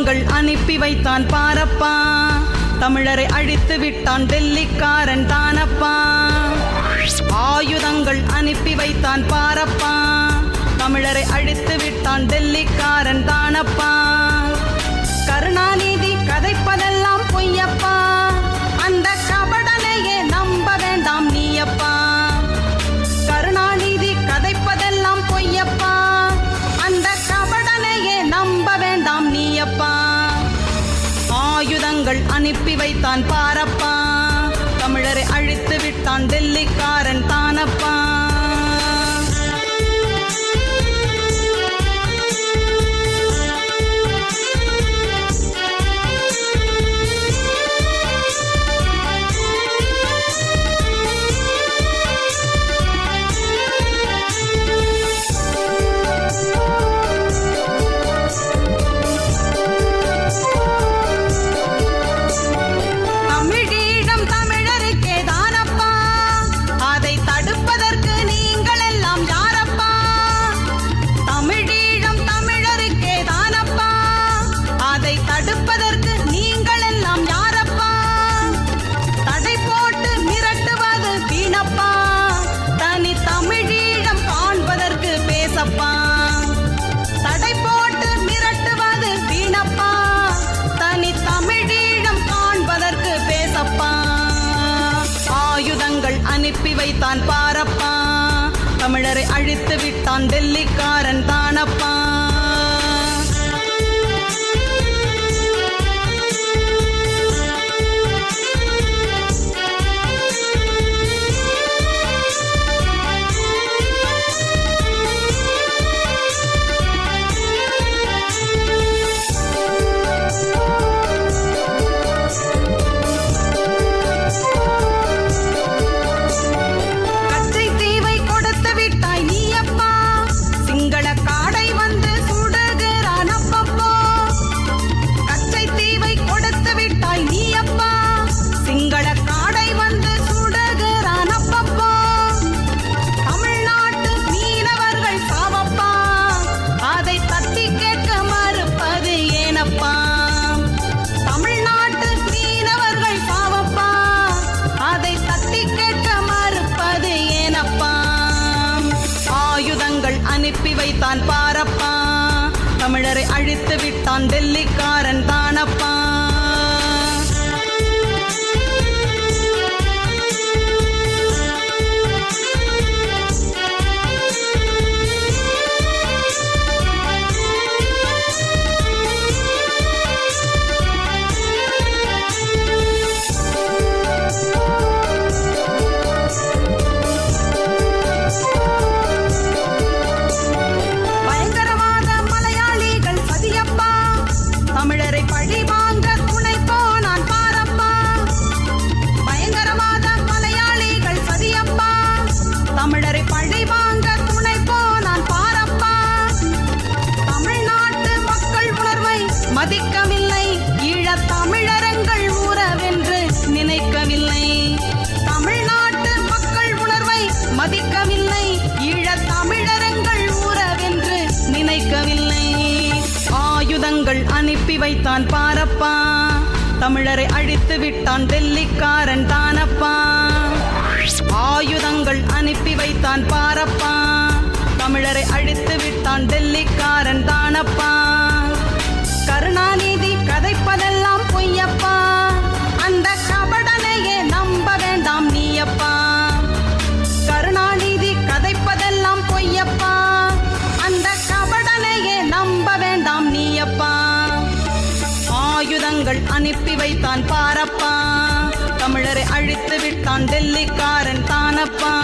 ஆயுதங்கள் அனுப்பி வைத்தான் பாரப்பா, தமிழரை அழித்து விட்டான் டெல்லிக்காரன் தானப்பா. ஆயுதங்கள் அனுப்பி வைத்தான் பாரப்பா, தமிழரை அழித்து விட்டான் டெல்லிக்காரன் தானப்பா. கருணாநிதி கதைப்பதெல்லாம் பொய்யப்பா, அந்த கபடனையே நம்ப வேண்டாம் நீயப்பா. கருணாநிதி கதைப்பதெல்லாம் பொய்யப்பா, அந்த கபடனையே நம்ப வேண்டாம் நீயப்பா. ஆயுதங்கள் அனுப்பி வைத்தான் பாரப்பா, தமிழரை அழித்து விட்டான் டெல்லிக்காரன் தானப்பா. தடை போட்டு மிரட்டுவது வீணப்பா, தனி தமிழீழம் காண்பதற்கு பேசப்பா. ஆயுதங்கள் அனுப்பி வைத்தான் பாரப்பா, தமிழரை அழித்து விட்டான் டெல்லிக்காரன் தானப்பா. அனுப்பி வைத்தான் பாரப்பா, தமிழரை அழித்து விட்டான் டெல்லிக்காரன் தானப்பா. மதிக்கவில்லை ஈழத் தமிழரங்கள் உறவென்று நினைக்கவில்லை. தமிழ்நாட்டு மக்கள் உணர்வை மதிக்கவில்லை, ஈழத் தமிழரங்கள் உறவென்று நினைக்கவில்லை. ஆயுதங்கள் அனுப்பி வைத்தான் பாரப்பா, தமிழரை அழித்து விட்டான் டெல்லிக்காரன் தானப்பா. ஆயுதங்கள் அனுப்பி வைத்தான் பாரப்பா, தமிழரை அழித்து விட்டான் டெல்லிக்காரன் தானப்பா. கருணாநிதி கதைப்பதெல்லாம் பொய்யப்பா, அந்த கபடனையே நம்ப வேண்டாம் நீயப்பா. கருணாநிதி கதைப்பதெல்லாம் பொய்யப்பா, அந்த கபடனையே நம்ப வேண்டாம் நீயப்பா. ஆயுதங்கள் அனுப்பி வைத்தான் பாரப்பா, தமிழரை அழித்து விட்டான் டெல்லிக்காரன் தானப்பா.